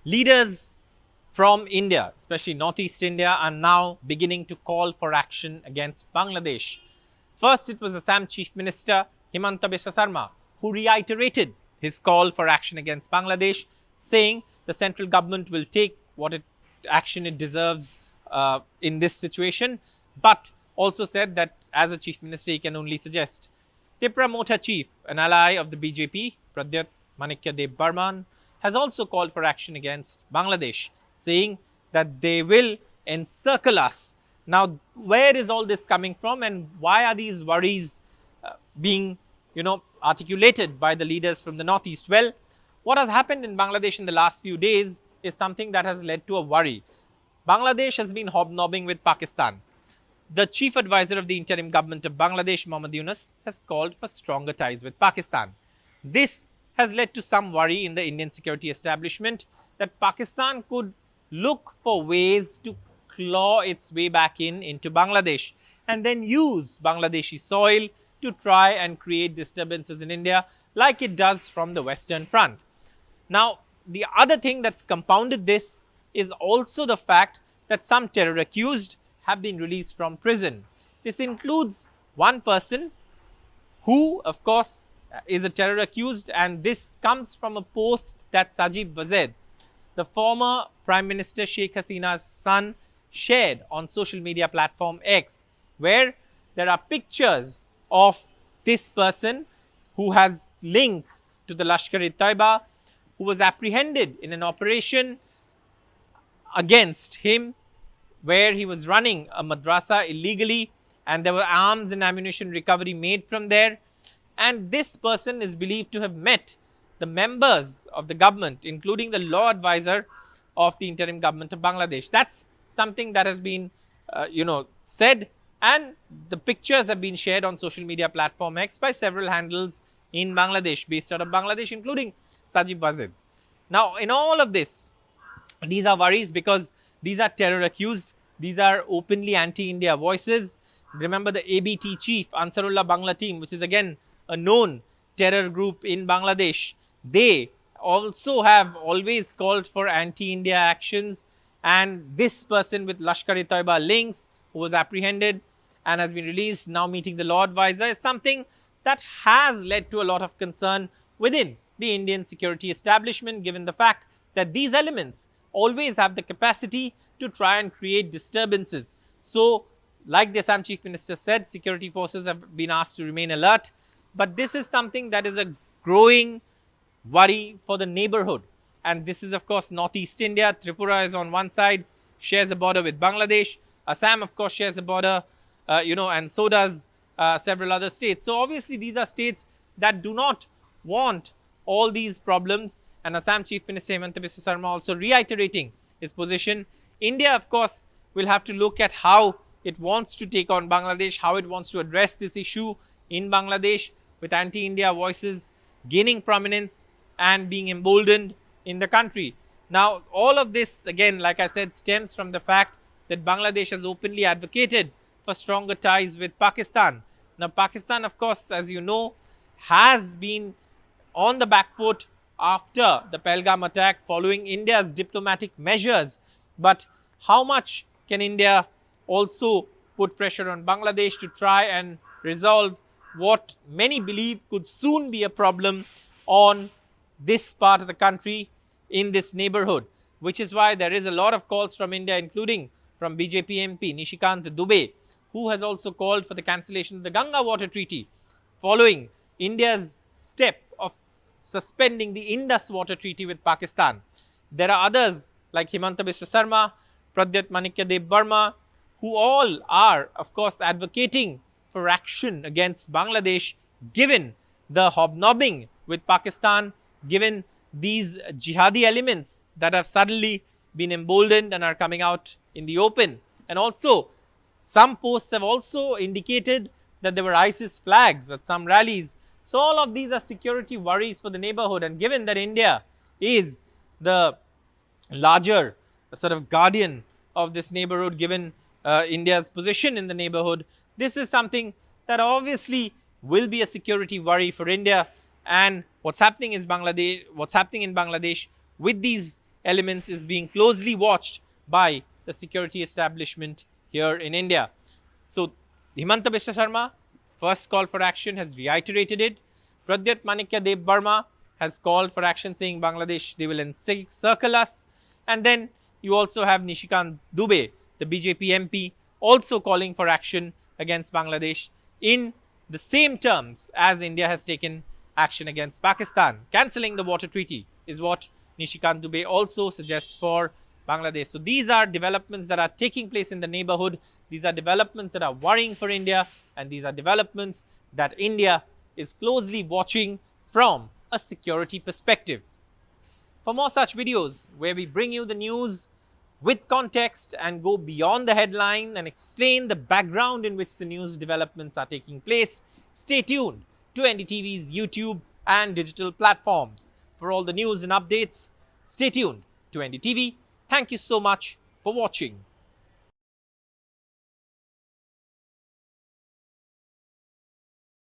Leaders from India, especially Northeast India, are now beginning to call for action against Bangladesh. First, it was Assam Chief Minister Himanta Sarma who reiterated his call for action against Bangladesh, saying the central government will take what action it deserves in this situation, but also said that as a Chief Minister, he can only suggest. Tipra Motha chief, an ally of the BJP, Pradyot Manikya Debbarman, has also called for action against Bangladesh, saying that they will encircle us. Now, where is all this coming from, and why are these worries being, articulated by the leaders from the Northeast? Well, what has happened in Bangladesh in the last few days is something that has led to a worry. Bangladesh has been hobnobbing with Pakistan. The chief advisor of the interim government of Bangladesh, Mohammad Yunus, has called for stronger ties with Pakistan. This has led to some worry in the Indian security establishment that Pakistan could look for ways to claw its way back into Bangladesh and then use Bangladeshi soil to try and create disturbances in India like it does from the Western Front. Now, the other thing that's compounded this is also the fact that some terror accused have been released from prison. This includes one person who, of course, is a terror accused, and this comes from a post that Sajib Wazir, the former Prime Minister Sheikh Hasina's son, shared on social media platform X, where there are pictures of this person who has links to the Lashkar-e-Tayyiba, who was apprehended in an operation against him where he was running a madrasa illegally, and there were arms and ammunition recovery made from there. And this person is believed to have met the members of the government, including the law advisor of the interim government of Bangladesh. That's something that has been, said, and the pictures have been shared on social media platform X by several handles in Bangladesh, based out of Bangladesh, including Sajib Wazir. Now, in all of this, these are worries because these are terror accused. These are openly anti-India voices. Remember the ABT chief, Ansarullah Bangla team, which is again a known terror group in Bangladesh. They also have always called for anti-India actions. And this person with Lashkar-e-Tayyiba links, who was apprehended and has been released, now meeting the law advisor, is something that has led to a lot of concern within the Indian security establishment, given the fact that these elements always have the capacity to try and create disturbances. So, like the Assam Chief Minister said, security forces have been asked to remain alert. But this is something that is a growing worry for the neighborhood. And this is, of course, Northeast India. Tripura is on one side, shares a border with Bangladesh. Assam, of course, shares a border, and so does several other states. So, obviously, these are states that do not want all these problems. And Assam Chief Minister Himanta Sarma also reiterating his position. India, of course, will have to look at how it wants to take on Bangladesh, how it wants to address this issue in Bangladesh, with anti-India voices gaining prominence and being emboldened in the country. Now, all of this, again, like I said, stems from the fact that Bangladesh has openly advocated for stronger ties with Pakistan. Now, Pakistan, of course, as you know, has been on the back foot after the Pahalgam attack, following India's diplomatic measures. But how much can India also put pressure on Bangladesh to try and resolve what many believe could soon be a problem on this part of the country, in this neighborhood, which is why there is a lot of calls from India, including from BJP MP Nishikant Dubey, who has also called for the cancellation of the Ganga Water Treaty, following India's step of suspending the Indus Water Treaty with Pakistan. There are others like Himanta Sarma, Pradyot Manikya Debbarman, who all are, of course, advocating for action against Bangladesh, given the hobnobbing with Pakistan, given these jihadi elements that have suddenly been emboldened and are coming out in the open. And also, some posts have also indicated that there were ISIS flags at some rallies. So, all of these are security worries for the neighborhood. And given that India is the larger sort of guardian of this neighborhood, given India's position in the neighborhood, this is something that obviously will be a security worry for India. And what's happening in Bangladesh with these elements is being closely watched by the security establishment here in India. So, Himanta Biswa Sarma, first call for action, has reiterated it. Pradyot Manikya Debbarman has called for action, saying Bangladesh, they will encircle us. And then you also have Nishikant Dubey, the BJP MP, also calling for action against Bangladesh in the same terms as India has taken action against Pakistan. Cancelling the water treaty is what Nishikant Dubey also suggests for Bangladesh. So these are developments that are taking place in the neighborhood. These are developments that are worrying for India, and these are developments that India is closely watching from a security perspective. For more such videos where we bring you the news with context and go beyond the headline and explain the background in which the news developments are taking place, stay tuned to NDTV's YouTube and digital platforms. For all the news and updates, stay tuned to NDTV. Thank you so much for watching.